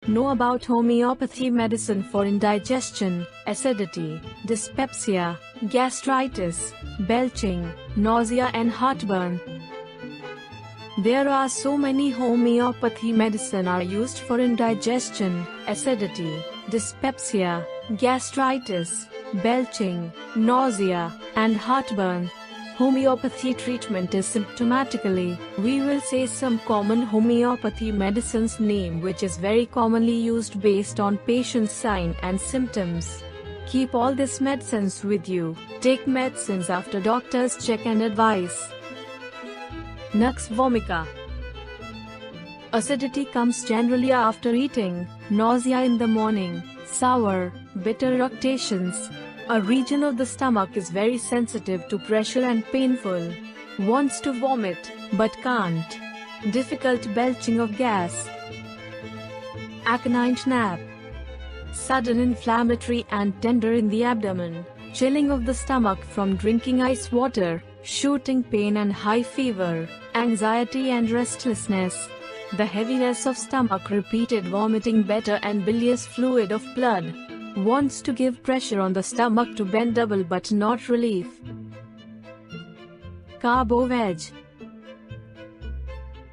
Know about homeopathy medicine for indigestion, acidity, dyspepsia, gastritis, belching, nausea and heartburn. There are so many homeopathy medicine are used for indigestion, acidity, dyspepsia, gastritis, belching, nausea, and heartburn. Homeopathy treatment is symptomatically. We will say some common homeopathy medicines name which is very commonly used based on patient's sign and symptoms. Keep all these medicines with you. Take medicines after doctor's check and advice. Nux vomica. Acidity comes generally after eating, nausea in the morning, sour, bitter eructations. A region of the stomach is very sensitive to pressure and painful. Wants to vomit, but can't. Difficult belching of gas. Aconite nap. Sudden inflammatory and tender in the abdomen, chilling of the stomach from drinking ice water, shooting pain and high fever, anxiety and restlessness. The heaviness of stomach, repeated vomiting, better and bilious fluid of blood. Wants to give pressure on the stomach to bend double but not relief. Carbo-veg.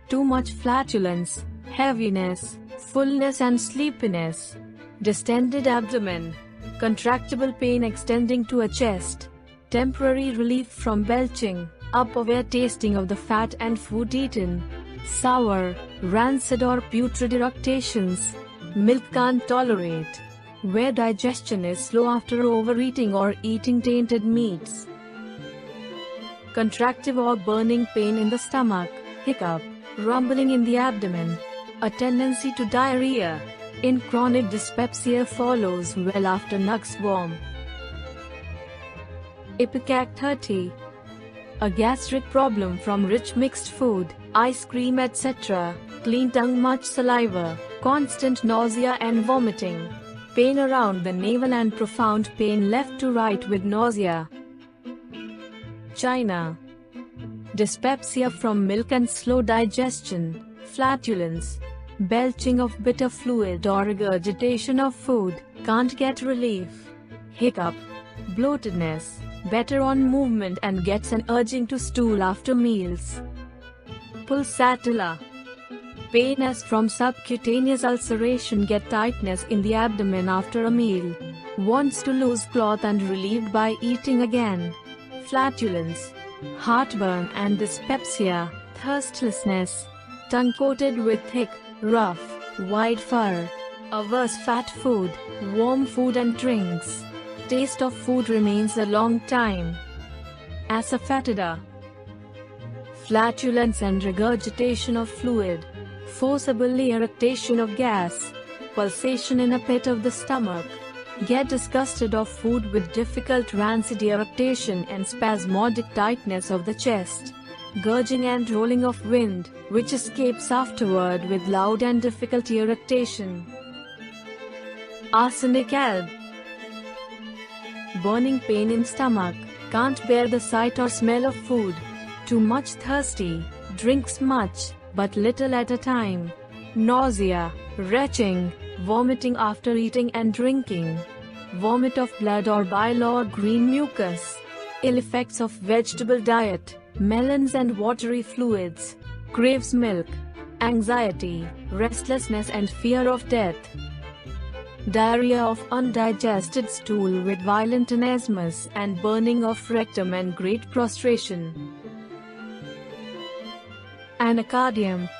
Too much flatulence, heaviness, fullness and sleepiness. Distended abdomen. Contractible pain extending to a chest. Temporary relief from belching, upper tasting of the fat and food eaten. Sour, rancid or putrid eructations. Milk can't tolerate. Where digestion is slow after overeating or eating tainted meats. Contractive or burning pain in the stomach, hiccup, rumbling in the abdomen. A tendency to diarrhea. In chronic dyspepsia follows well after nux vom. Ipecac 30. A gastric problem from rich mixed food, ice cream etc., clean tongue, much saliva, constant nausea and vomiting. Pain around the navel and profound pain left to right with nausea. China. Dyspepsia from milk and slow digestion, flatulence, belching of bitter fluid or regurgitation of food, can't get relief. Hiccup, bloatedness, better on movement and gets an urging to stool after meals. Pulsatilla. Pain as from subcutaneous ulceration, get tightness in the abdomen after a meal. Wants to lose cloth and relieved by eating again. Flatulence, heartburn and dyspepsia, thirstlessness. Tongue coated with thick, rough, white fur. Averse fat food, warm food and drinks. Taste of food remains a long time. Asafoetida. Flatulence and regurgitation of fluid. Forcible eructation of gas. Pulsation in a pit of the stomach. Get disgusted of food with difficult rancid eructation and spasmodic tightness of the chest. Gurging and rolling of wind, which escapes afterward with loud and difficult eructation. Arsenic alb. Burning pain in stomach, can't bear the sight or smell of food. Too much thirsty, drinks much, but little at a time. Nausea, retching, vomiting after eating and drinking. Vomit of blood or bile or green mucus. Ill effects of vegetable diet, melons and watery fluids. Craves milk. Anxiety, restlessness and fear of death. Diarrhea of undigested stool with violent anesmus and burning of rectum and great prostration. Anacardium.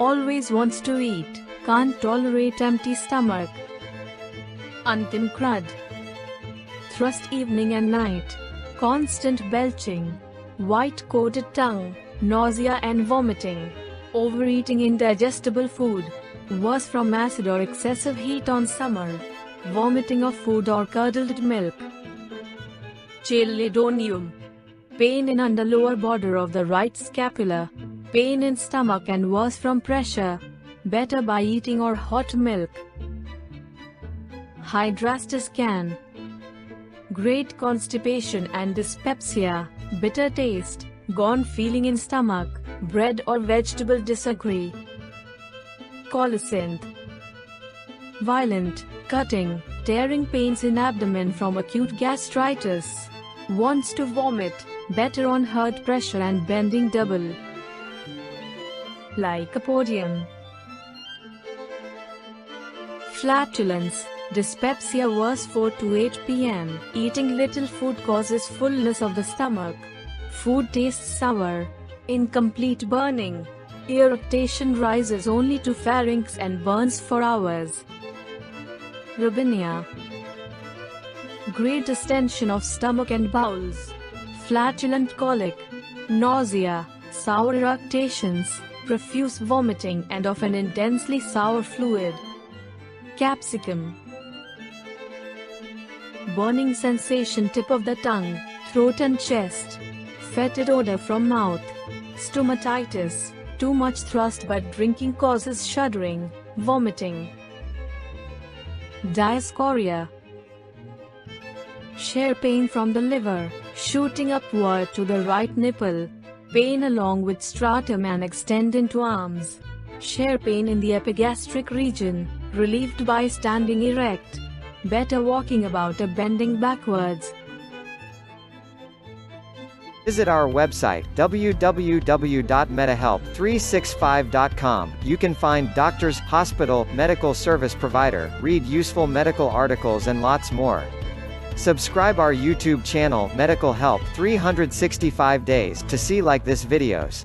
Always wants to eat, can't tolerate empty stomach. Antim crud. Thrust evening and night. Constant belching. White coated tongue, nausea and vomiting. Overeating indigestible food. Worse from acid or excessive heat on summer. Vomiting of food or curdled milk. Chelidonium. Pain in under lower border of the right scapula. Pain in stomach and worse from pressure. Better by eating or hot milk. Hydrastis. Great constipation and dyspepsia, bitter taste, gone feeling in stomach, bread or vegetable disagree. Colocynth. Violent, cutting, tearing pains in abdomen from acute gastritis. Wants to vomit, better on heart pressure and bending double. Lycopodium. Flatulence, dyspepsia worse 4 to 8 p.m. Eating little food causes fullness of the stomach. Food tastes sour. Incomplete burning. Irritation rises only to pharynx and burns for hours. Rubinia. Great distension of stomach and bowels. Flatulent colic. Nausea, sour eructations, profuse vomiting and of an intensely sour fluid. Capsicum. Burning sensation tip of the tongue, throat and chest. Fetid odor from mouth. Stomatitis, too much thrust but drinking causes shuddering, vomiting. Diascoria. Shear pain from the liver, shooting upward to the right nipple. Pain along with stratum and extend into arms. Shear pain in the epigastric region, relieved by standing erect. Better walking about or bending backwards. Visit our website www.metahelp365.com. You can find doctors, hospital, medical service provider, read useful medical articles and lots more. Subscribe our YouTube channel Medical Help 365 Days to see like this videos.